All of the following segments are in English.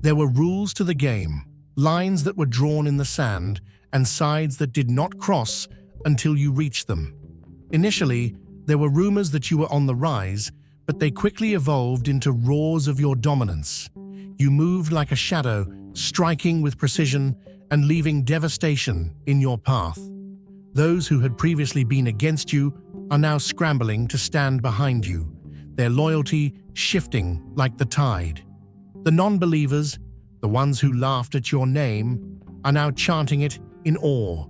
There were rules to the game, lines that were drawn in the sand, and sides that did not cross until you reached them. Initially, there were rumors that you were on the rise, but they quickly evolved into roars of your dominance. You moved like a shadow, striking with precision and leaving devastation in your path. Those who had previously been against you are now scrambling to stand behind you, their loyalty shifting like the tide. The non-believers, the ones who laughed at your name, are now chanting it in awe.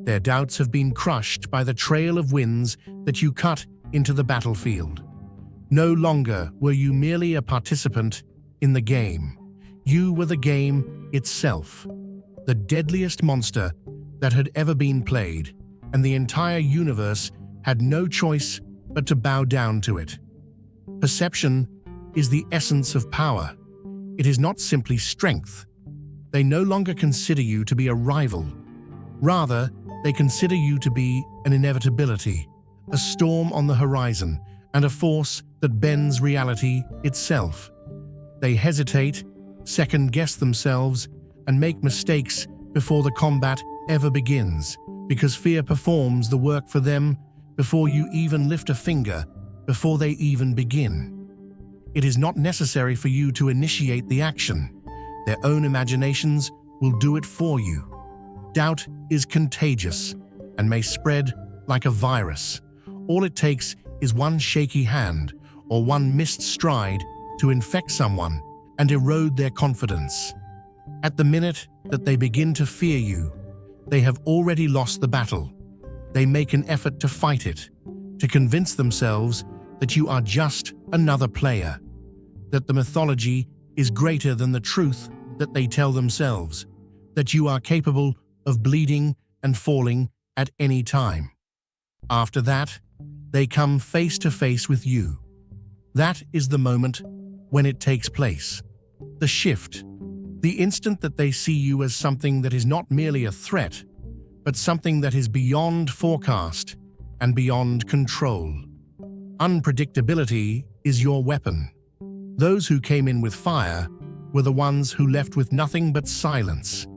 Their doubts have been crushed by the trail of winds that you cut into the battlefield. No longer were you merely a participant in the game. You were the game itself, the deadliest monster that had ever been played, and the entire universe had no choice but to bow down to it. Perception is the essence of power. It is not simply strength. They no longer consider you to be a rival. Rather, they consider you to be an inevitability, a storm on the horizon, and a force that bends reality itself. They hesitate, second-guess themselves, and make mistakes before the combat ever begins, because fear performs the work for them before you even lift a finger, before they even begin. It is not necessary for you to initiate the action. Their own imaginations will do it for you. Doubt is contagious and may spread like a virus. All it takes is one shaky hand or one missed stride to infect someone and erode their confidence. At the minute that they begin to fear you, they have already lost the battle. They make an effort to fight it, to convince themselves that you are just another player, that the mythology is greater than the truth that they tell themselves, that you are capable of bleeding and falling at any time. After that, they come face to face with you. That is the moment when it takes place. The shift. The instant that they see you as something that is not merely a threat, but something that is beyond forecast and beyond control. Unpredictability is your weapon. Those who came in with fire were the ones who left with nothing but silence.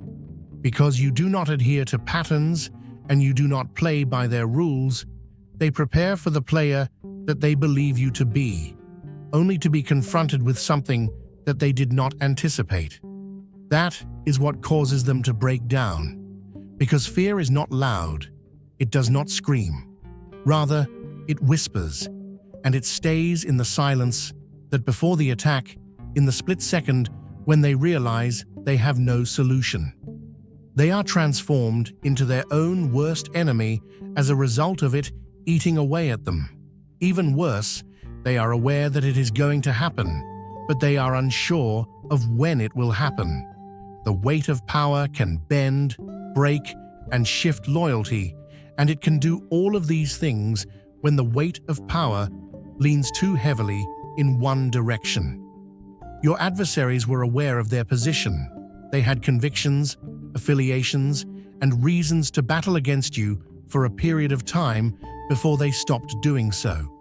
Because you do not adhere to patterns and you do not play by their rules, they prepare for the player that they believe you to be, only to be confronted with something that they did not anticipate. That is what causes them to break down. Because fear is not loud, it does not scream. Rather, it whispers, and it stays in the silence that before the attack, in the split second when they realize they have no solution. They are transformed into their own worst enemy as a result of it eating away at them. Even worse, they are aware that it is going to happen, but they are unsure of when it will happen. The weight of power can bend, break, and shift loyalty, and it can do all of these things when the weight of power leans too heavily in one direction. Your adversaries were aware of their position. They had convictions, affiliations, and reasons to battle against you for a period of time before they stopped doing so.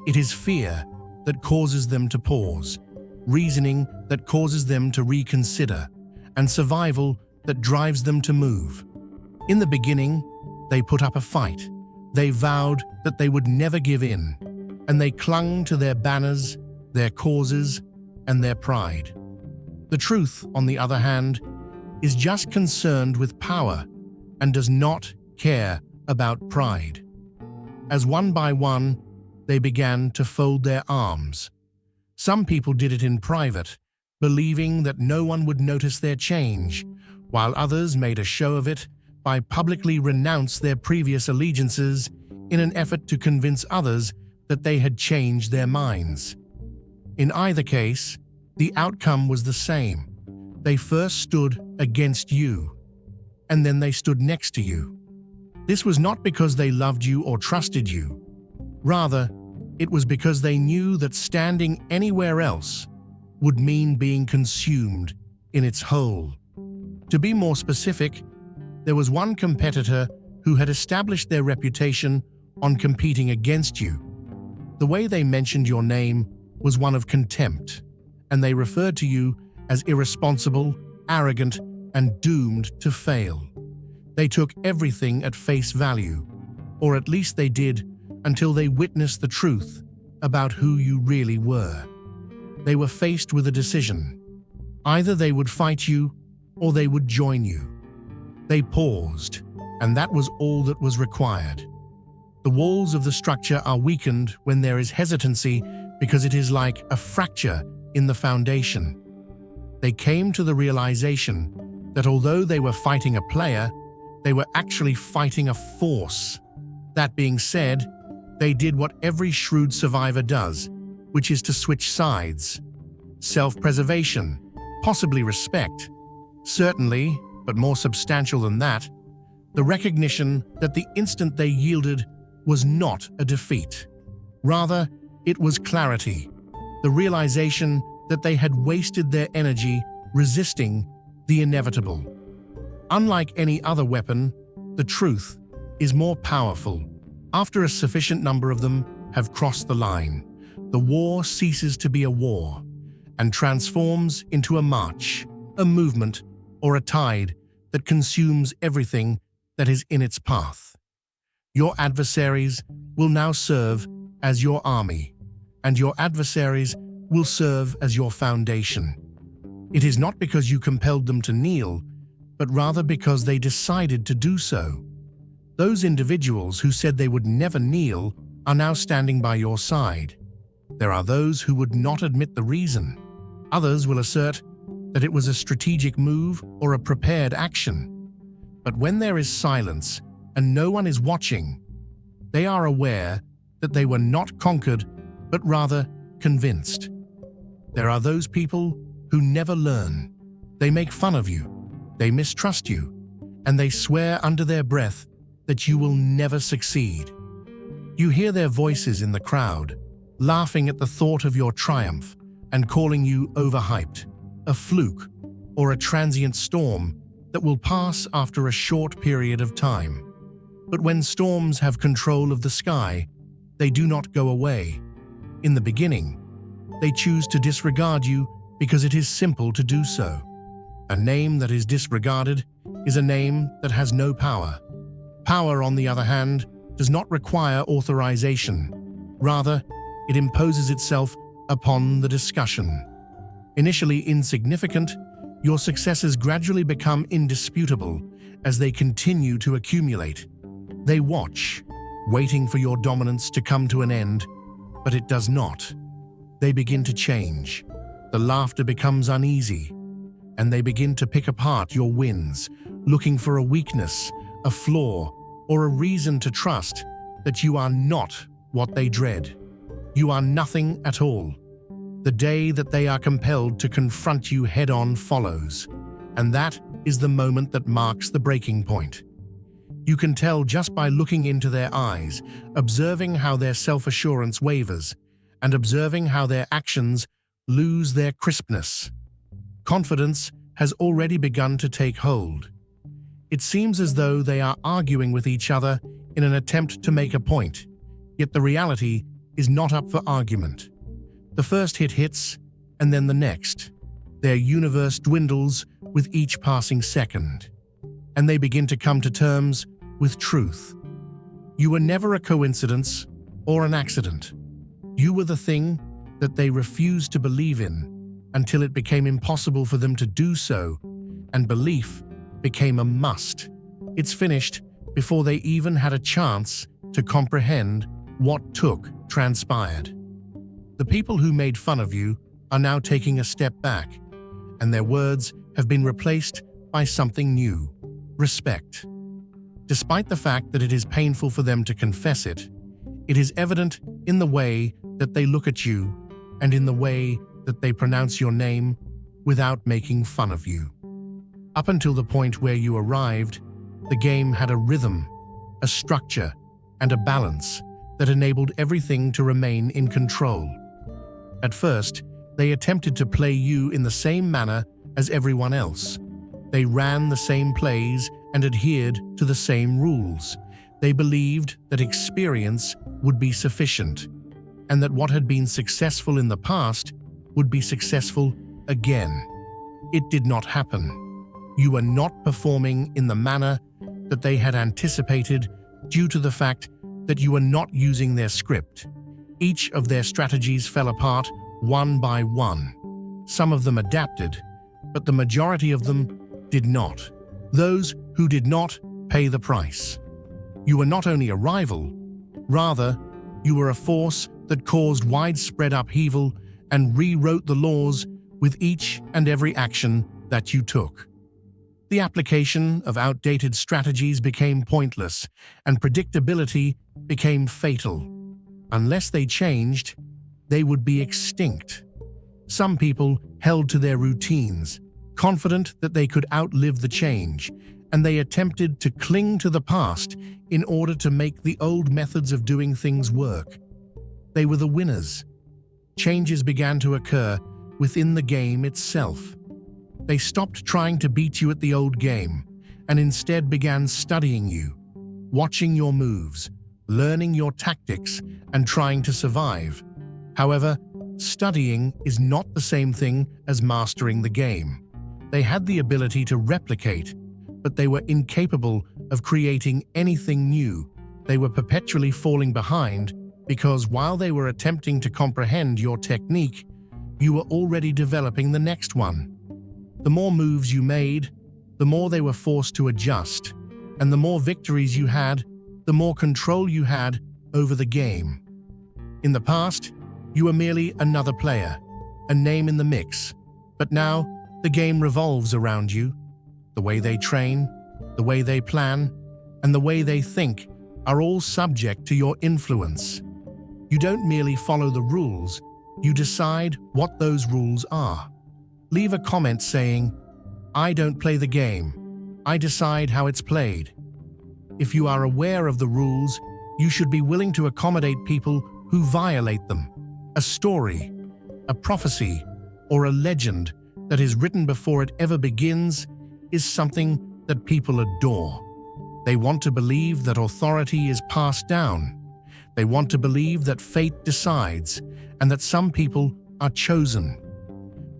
It is fear that causes them to pause, reasoning that causes them to reconsider, and survival that drives them to move. In the beginning, they put up a fight. They vowed that they would never give in, and they clung to their banners, their causes, and their pride. The truth, on the other hand, is just concerned with power and does not care about pride. As one by one, they began to fold their arms. Some people did it in private, believing that no one would notice their change, while others made a show of it by publicly renounce their previous allegiances in an effort to convince others that they had changed their minds. In either case, the outcome was the same. They first stood against you, and then they stood next to you. This was not because they loved you or trusted you. Rather, it was because they knew that standing anywhere else would mean being consumed in its whole. To be more specific, there was one competitor who had established their reputation on competing against you. The way they mentioned your name was one of contempt, and they referred to you as irresponsible, arrogant, and doomed to fail. They took everything at face value, or at least they did until they witnessed the truth about who you really were. They were faced with a decision. Either they would fight you or they would join you. They paused, and that was all that was required. The walls of the structure are weakened when there is hesitancy because it is like a fracture in the foundation. They came to the realization that although they were fighting a player, they were actually fighting a force. That being said, they did what every shrewd survivor does, which is to switch sides. Self-preservation, possibly respect. Certainly, but more substantial than that, the recognition that the instant they yielded was not a defeat. Rather, it was clarity, the realization that they had wasted their energy resisting the inevitable. Unlike any other weapon, the truth is more powerful. After a sufficient number of them have crossed the line, the war ceases to be a war and transforms into a march, a movement, or a tide that consumes everything that is in its path. Your adversaries will now serve as your army, and your adversaries will serve as your foundation. It is not because you compelled them to kneel, but rather because they decided to do so. Those individuals who said they would never kneel are now standing by your side. There are those who would not admit the reason. Others will assert that it was a strategic move or a prepared action. But when there is silence and no one is watching, they are aware that they were not conquered, but rather convinced. There are those people who never learn. They make fun of you, they mistrust you, and they swear under their breath that you will never succeed. You hear their voices in the crowd, laughing at the thought of your triumph and calling you overhyped, a fluke, or a transient storm that will pass after a short period of time. But when storms have control of the sky, they do not go away. In the beginning, they choose to disregard you because it is simple to do so. A name that is disregarded is a name that has no power. Power, on the other hand, does not require authorization. Rather, it imposes itself upon the discussion. Initially insignificant, your successes gradually become indisputable as they continue to accumulate. They watch, waiting for your dominance to come to an end, but it does not. They begin to change. The laughter becomes uneasy, and they begin to pick apart your wins, looking for a weakness, a flaw, or a reason to trust that you are not what they dread. You are nothing at all. The day that they are compelled to confront you head-on follows, and that is the moment that marks the breaking point. You can tell just by looking into their eyes, observing how their self-assurance wavers, and observing how their actions lose their crispness. Confidence has already begun to take hold. It seems as though they are arguing with each other in an attempt to make a point, yet the reality is not up for argument. The first hit hits, and then the next. Their universe dwindles with each passing second, and they begin to come to terms with truth. You were never a coincidence or an accident. You were the thing that they refused to believe in until it became impossible for them to do so, and belief became a must. It's finished before they even had a chance to comprehend what transpired. The people who made fun of you are now taking a step back, and their words have been replaced by something new: respect. Despite the fact that it is painful for them to confess it, it is evident in the way that they look at you and in the way that they pronounce your name without making fun of you. Up until the point where you arrived, the game had a rhythm, a structure, and a balance that enabled everything to remain in control. At first, they attempted to play you in the same manner as everyone else. They ran the same plays and adhered to the same rules. They believed that experience would be sufficient, and that what had been successful in the past would be successful again. it did not happen. You were not performing in the manner that they had anticipated due to the fact that you were not using their script. Each of their strategies fell apart one by one. Some of them adapted, but the majority of them did not. Those who did not pay the price. You were not only a rival, rather, you were a force that caused widespread upheaval and rewrote the laws with each and every action that you took. The application of outdated strategies became pointless, and predictability became fatal. Unless they changed, they would be extinct. Some people held to their routines, confident that they could outlive the change, and they attempted to cling to the past in order to make the old methods of doing things work. They were the winners. Changes began to occur within the game itself. They stopped trying to beat you at the old game and instead began studying you, watching your moves, learning your tactics, and trying to survive. However, studying is not the same thing as mastering the game. They had the ability to replicate, but they were incapable of creating anything new. They were perpetually falling behind because while they were attempting to comprehend your technique, you were already developing the next one. The more moves you made, the more they were forced to adjust, and the more victories you had, the more control you had over the game. In the past, you were merely another player, a name in the mix, but now the game revolves around you. The way they train, the way they plan, and the way they think are all subject to your influence. You don't merely follow the rules, you decide what those rules are. Leave a comment saying, "I don't play the game, I decide how it's played." If you are aware of the rules, you should be willing to accommodate people who violate them. A story, a prophecy, or a legend that is written before it ever begins is something that people adore. They want to believe that authority is passed down. They want to believe that fate decides and that some people are chosen.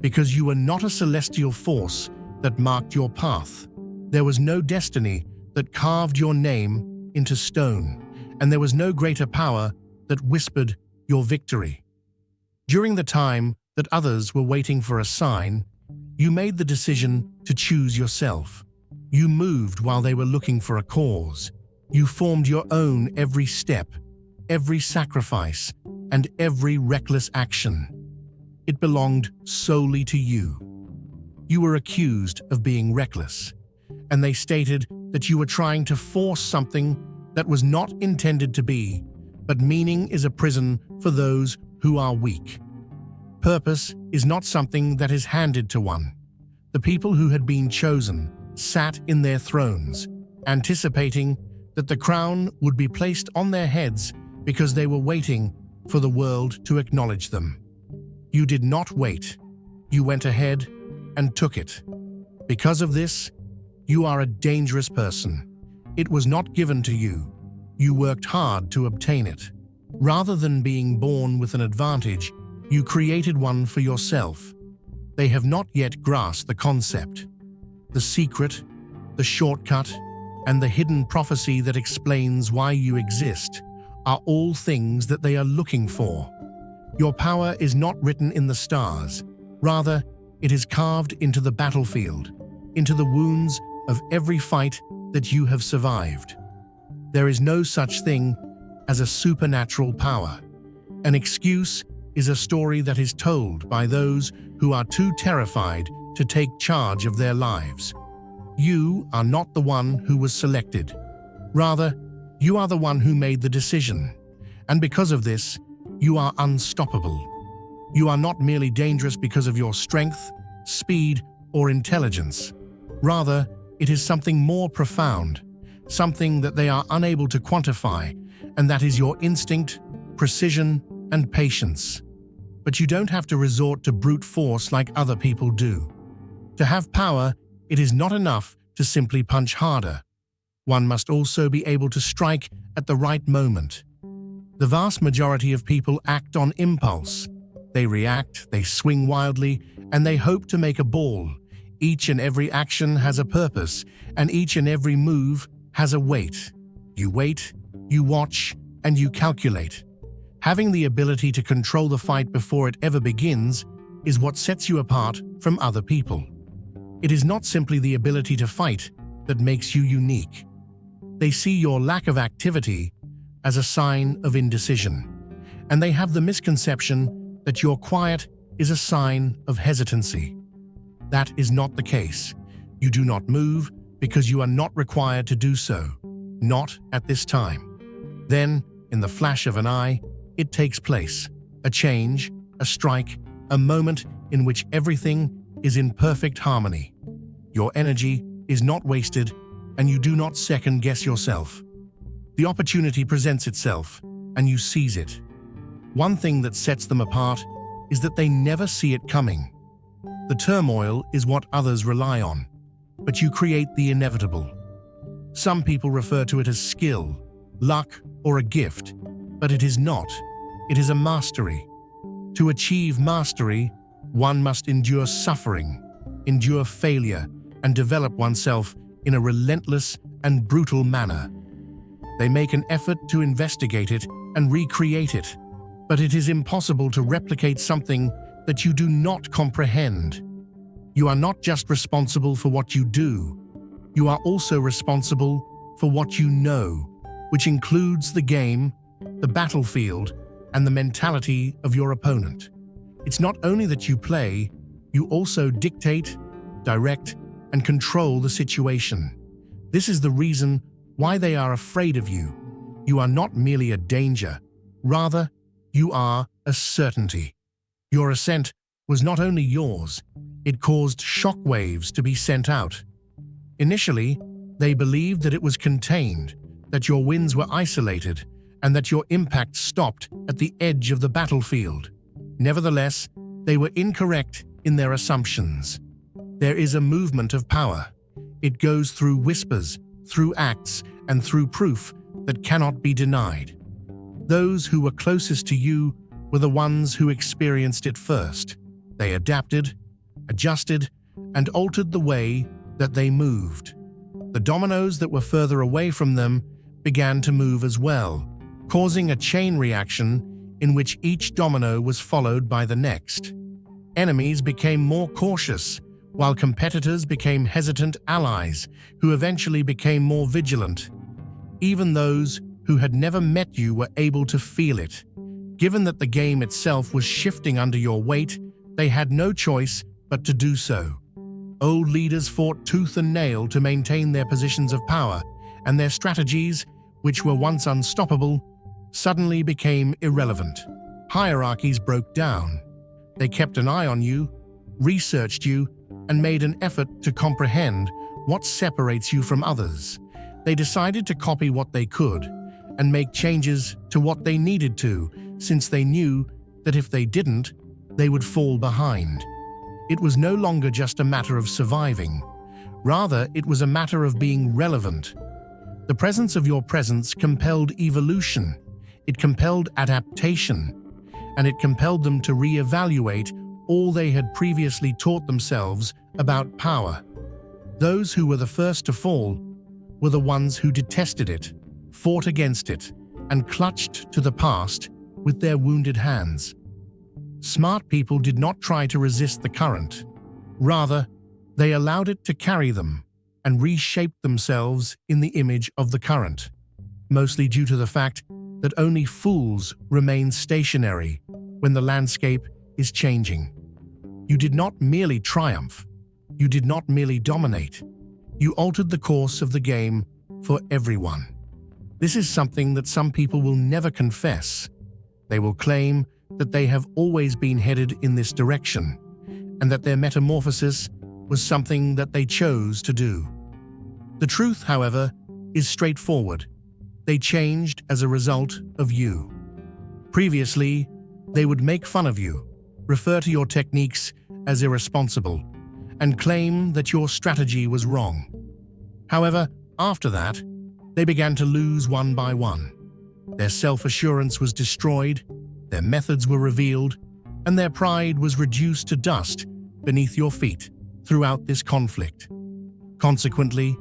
Because you were not a celestial force that marked your path. There was no destiny that carved your name into stone, and there was no greater power that whispered your victory. During the time that others were waiting for a sign, you made the decision to choose yourself. You moved while they were looking for a cause. You formed your own every step, every sacrifice, and every reckless action. It belonged solely to you. You were accused of being reckless, and they stated that you were trying to force something that was not intended to be, but meaning is a prison for those who are weak. Purpose is not something that is handed to one. The people who had been chosen sat in their thrones, anticipating that the crown would be placed on their heads because they were waiting for the world to acknowledge them. You did not wait. You went ahead and took it. Because of this, you are a dangerous person. It was not given to you. You worked hard to obtain it. Rather than being born with an advantage, you created one for yourself. They have not yet grasped the concept. The secret, the shortcut, and the hidden prophecy that explains why you exist are all things that they are looking for. Your power is not written in the stars. Rather, it is carved into the battlefield, into the wounds of every fight that you have survived. There is no such thing as a supernatural power. An excuse is a story that is told by those who are too terrified to take charge of their lives. You are not the one who was selected. Rather, you are the one who made the decision. And because of this, you are unstoppable. You are not merely dangerous because of your strength, speed, or intelligence. Rather, it is something more profound, something that they are unable to quantify, and that is your instinct, precision, and patience. But you don't have to resort to brute force like other people do. To have power, it is not enough to simply punch harder. One must also be able to strike at the right moment. The vast majority of people act on impulse. They react, they swing wildly, and they hope to make a ball, Each and every action has a purpose, and each and every move has a weight. You wait, you watch, and you calculate. Having the ability to control the fight before it ever begins is what sets you apart from other people. It is not simply the ability to fight that makes you unique. They see your lack of activity as a sign of indecision, and they have the misconception that your quiet is a sign of hesitancy. That is not the case. You do not move because you are not required to do so, not at this time. Then, in the flash of an eye, it takes place. A change, a strike, a moment in which everything is in perfect harmony. Your energy is not wasted, and you do not second-guess yourself. The opportunity presents itself, and you seize it. One thing that sets them apart is that they never see it coming. The turmoil is what others rely on, but you create the inevitable. Some people refer to it as skill, luck, or a gift, but it is not. It is a mastery. To achieve mastery, one must endure suffering, endure failure, and develop oneself in a relentless and brutal manner. They make an effort to investigate it and recreate it, but it is impossible to replicate something that you do not comprehend. You are not just responsible for what you do, you are also responsible for what you know, which includes the game, the battlefield, and the mentality of your opponent. It's not only that you play, you also dictate, direct, and control the situation. This is the reason why they are afraid of you. You are not merely a danger, rather, you are a certainty. Your ascent was not only yours, it caused shockwaves to be sent out. Initially, they believed that it was contained, that your wins were isolated, and that your impact stopped at the edge of the battlefield. Nevertheless, they were incorrect in their assumptions. There is a movement of power. It goes through whispers, through acts, and through proof that cannot be denied. Those who were closest to you were the ones who experienced it first. They adapted, adjusted, and altered the way that they moved. The dominoes that were further away from them began to move as well, causing a chain reaction in which each domino was followed by the next. Enemies became more cautious, while competitors became hesitant allies who eventually became more vigilant. Even those who had never met you were able to feel it. Given that the game itself was shifting under your weight, they had no choice but to do so. Old leaders fought tooth and nail to maintain their positions of power, and their strategies, which were once unstoppable, suddenly became irrelevant. Hierarchies broke down. They kept an eye on you, researched you, and made an effort to comprehend what separates you from others. They decided to copy what they could and make changes to what they needed to, since they knew that if they didn't, they would fall behind. It was no longer just a matter of surviving. Rather, it was a matter of being relevant. The presence of your presence compelled evolution. It compelled adaptation, and it compelled them to reevaluate all they had previously taught themselves about power. Those who were the first to fall were the ones who detested it, fought against it, and clutched to the past with their wounded hands. Smart people did not try to resist the current. Rather, they allowed it to carry them and reshaped themselves in the image of the current, mostly due to the fact that only fools remain stationary when the landscape is changing. You did not merely triumph. You did not merely dominate. You altered the course of the game for everyone. This is something that some people will never confess. They will claim that they have always been headed in this direction, and that their metamorphosis was something that they chose to do. The truth, however, is straightforward. They changed as a result of you. Previously, they would make fun of you, refer to your techniques as irresponsible, and claim that your strategy was wrong. However, after that, they began to lose one by one. Their self-assurance was destroyed, their methods were revealed, and their pride was reduced to dust beneath your feet. throughout this conflict. Consequently,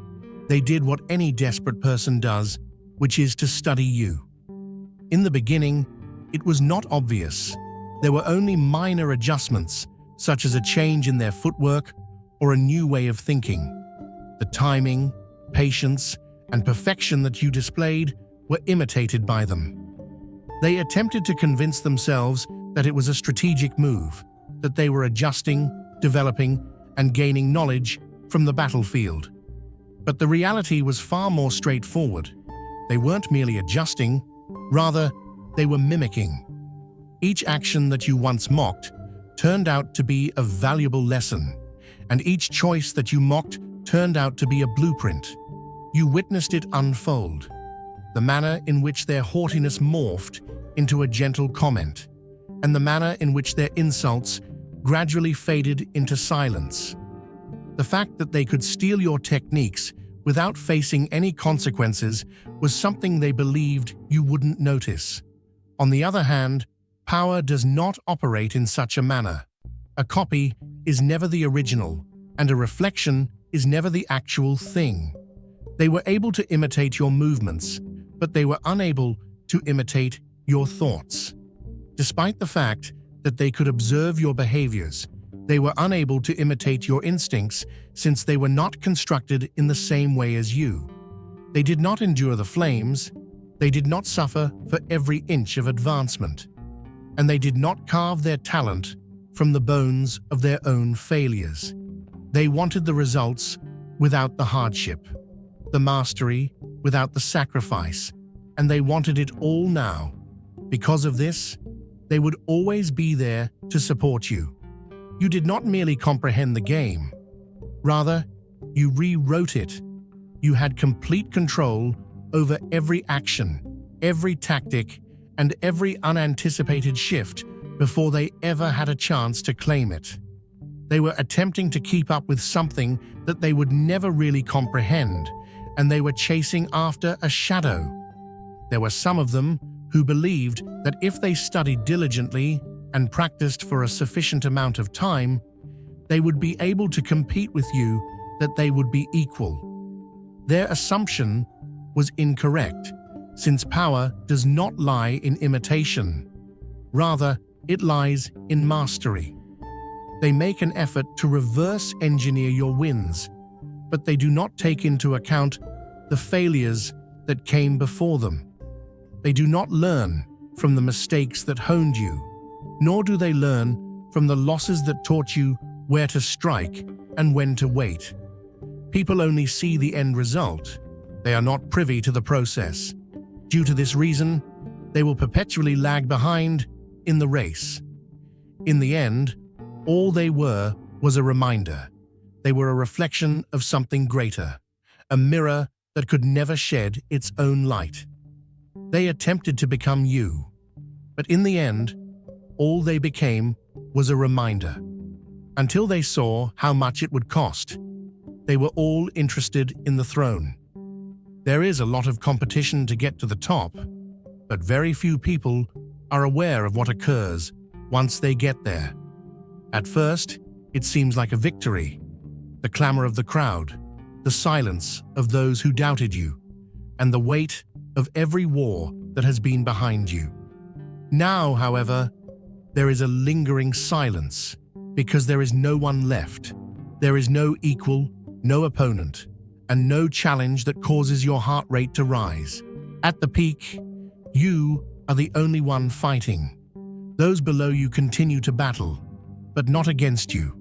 they did what any desperate person does, which is to study you. In the beginning, it was not obvious. There were only minor adjustments, such as a change in their footwork or a new way of thinking. The timing, patience, and perfection that you displayed were imitated by them. They attempted to convince themselves that it was a strategic move, that they were adjusting, developing, and gaining knowledge from the battlefield. But the reality was far more straightforward. They weren't merely adjusting, rather, they were mimicking. Each action that you once mocked turned out to be a valuable lesson, and each choice that you mocked turned out to be a blueprint. You witnessed it unfold, the manner in which their haughtiness morphed into a gentle comment, and the manner in which their insults gradually faded into silence. The fact that they could steal your techniques without facing any consequences was something they believed you wouldn't notice. On the other hand, power does not operate in such a manner. A copy is never the original, and a reflection is never the actual thing. They were able to imitate your movements, but they were unable to imitate your thoughts. Despite the fact that they could observe your behaviors, they were unable to imitate your instincts since they were not constructed in the same way as you. They did not endure the flames, they did not suffer for every inch of advancement, and they did not carve their talent from the bones of their own failures. They wanted the results without the hardship, the mastery without the sacrifice, and they wanted it all now. Because of this, they would always be there to support you. You did not merely comprehend the game. Rather, you rewrote it. You had complete control over every action, every tactic, and every unanticipated shift before they ever had a chance to claim it. They were attempting to keep up with something that they would never really comprehend, and they were chasing after a shadow. There were some of them who believed that if they studied diligently and practiced for a sufficient amount of time, they would be able to compete with you, that they would be equal. Their assumption was incorrect, since power does not lie in imitation. Rather, it lies in mastery. They make an effort to reverse engineer your wins, but they do not take into account the failures that came before them. They do not learn from the mistakes that honed you, nor do they learn from the losses that taught you where to strike and when to wait. People only see the end result. They are not privy to the process. Due to this reason, they will perpetually lag behind in the race. In the end, all they were was a reminder. They were a reflection of something greater, a mirror that could never shed its own light. They attempted to become you, but in the end, all they became was a reminder. Until they saw how much it would cost, they were all interested in the throne. There is a lot of competition to get to the top, but very few people are aware of what occurs once they get there. At first, it seems like a victory. The clamor of the crowd, the silence of those who doubted you, and the weight of every war that has been behind you. Now, however, there is a lingering silence because there is no one left. There is no equal, no opponent, and no challenge that causes your heart rate to rise. At the peak, you are the only one fighting. Those below you continue to battle, but not against you.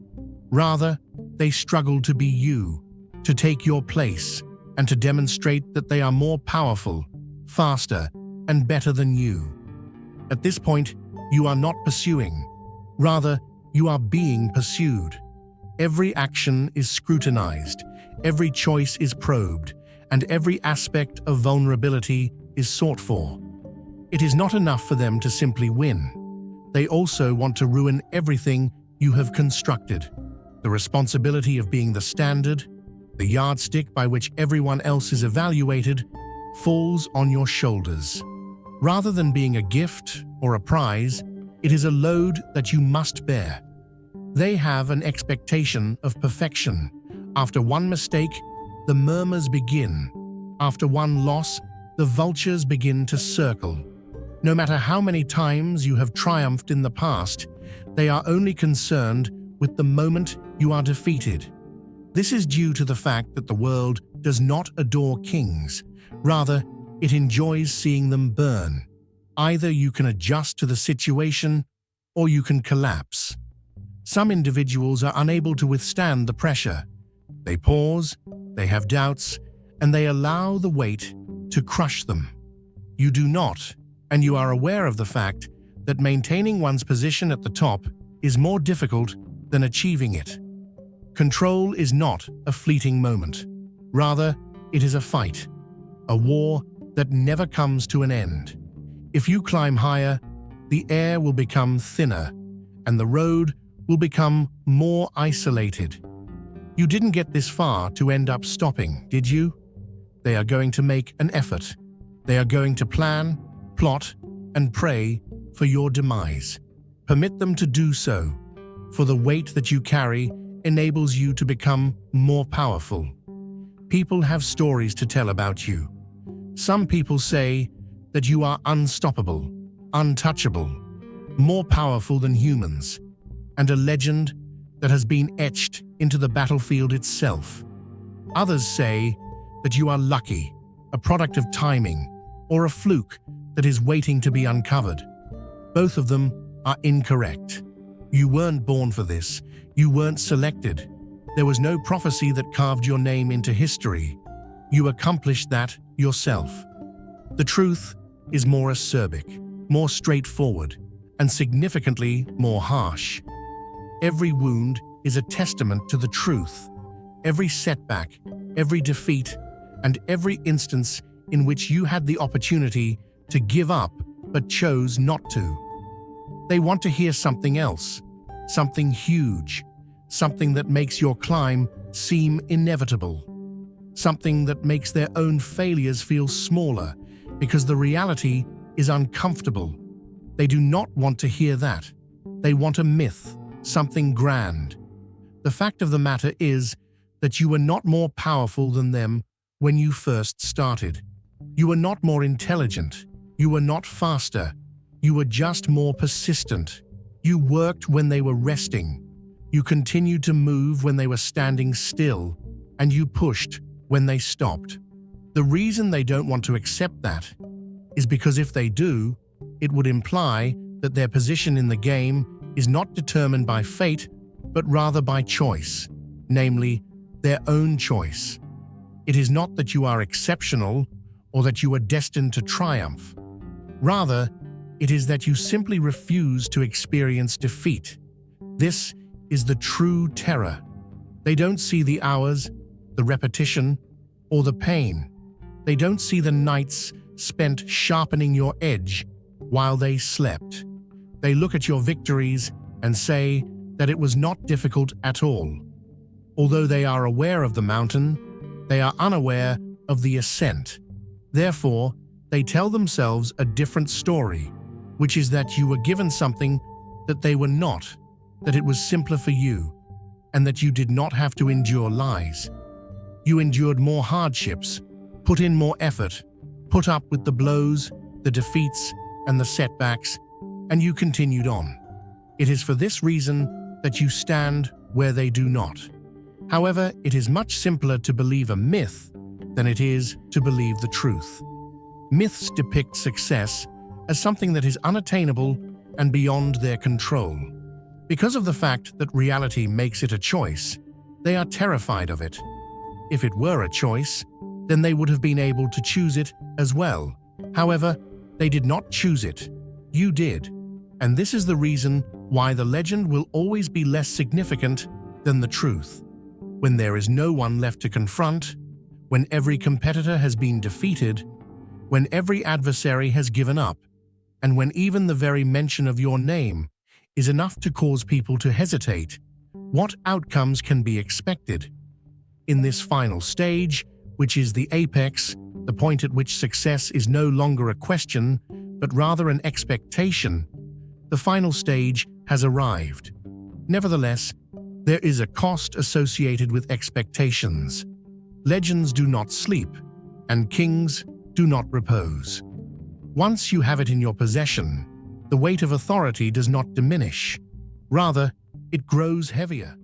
Rather, they struggle to be you, to take your place, and to demonstrate that they are more powerful, faster, and better than you. At this point, you are not pursuing. Rather, you are being pursued. Every action is scrutinized, every choice is probed, and every aspect of vulnerability is sought for. It is not enough for them to simply win. They also want to ruin everything you have constructed. The responsibility of being the standard, the yardstick by which everyone else is evaluated, falls on your shoulders. Rather than being a gift or a prize, it is a load that you must bear. They have an expectation of perfection. After one mistake, the murmurs begin. After one loss, the vultures begin to circle. No matter how many times you have triumphed in the past, they are only concerned with the moment you are defeated. This is due to the fact that the world does not adore kings. Rather, it enjoys seeing them burn. Either you can adjust to the situation, or you can collapse. Some individuals are unable to withstand the pressure. They pause, they have doubts, and they allow the weight to crush them. You do not, and you are aware of the fact that maintaining one's position at the top is more difficult than achieving it. Control is not a fleeting moment. Rather, it is a fight, a war that never comes to an end. If you climb higher, the air will become thinner, and the road will become more isolated. You didn't get this far to end up stopping, did you? They are going to make an effort. They are going to plan, plot, and pray for your demise. Permit them to do so, for the weight that you carry enables you to become more powerful. People have stories to tell about you. Some people say that you are unstoppable, untouchable, more powerful than humans, and a legend that has been etched into the battlefield itself. Others say that you are lucky, a product of timing, or a fluke that is waiting to be uncovered. Both of them are incorrect. You weren't born for this. You weren't selected. There was no prophecy that carved your name into history. You accomplished that yourself. The truth is more acerbic, more straightforward, and significantly more harsh. Every wound is a testament to the truth. Every setback, every defeat, and every instance in which you had the opportunity to give up but chose not to. They want to hear something else, something huge, something that makes your climb seem inevitable, something that makes their own failures feel smaller because the reality is uncomfortable. They do not want to hear that. They want a myth, something grand. The fact of the matter is that you were not more powerful than them when you first started. You were not more intelligent. You were not faster. You were just more persistent. You worked when they were resting. You continued to move when they were standing still, and you pushed when they stopped. The reason they don't want to accept that is because if they do, it would imply that their position in the game is not determined by fate, but rather by choice, namely, their own choice. It is not that you are exceptional or that you are destined to triumph. Rather, it is that you simply refuse to experience defeat. This is the true terror. They don't see the hours, the repetition, or the pain. They don't see the nights spent sharpening your edge while they slept. They look at your victories and say that it was not difficult at all. Although they are aware of the mountain, they are unaware of the ascent. Therefore, they tell themselves a different story, which is that you were given something that they were not, that it was simpler for you, and that you did not have to endure lies. You endured more hardships, put in more effort, put up with the blows, the defeats, and the setbacks, and you continued on. It is for this reason that you stand where they do not. However, it is much simpler to believe a myth than it is to believe the truth. Myths depict success as something that is unattainable and beyond their control. Because of the fact that reality makes it a choice, they are terrified of it. If it were a choice, then they would have been able to choose it as well. However, they did not choose it. You did. And this is the reason why the legend will always be less significant than the truth. When there is no one left to confront, when every competitor has been defeated, when every adversary has given up, and when even the very mention of your name is enough to cause people to hesitate, what outcomes can be expected? In this final stage, which is the apex, the point at which success is no longer a question, but rather an expectation, the final stage has arrived. Nevertheless, there is a cost associated with expectations. Legends do not sleep, and kings do not repose. Once you have it in your possession, the weight of authority does not diminish. Rather, it grows heavier.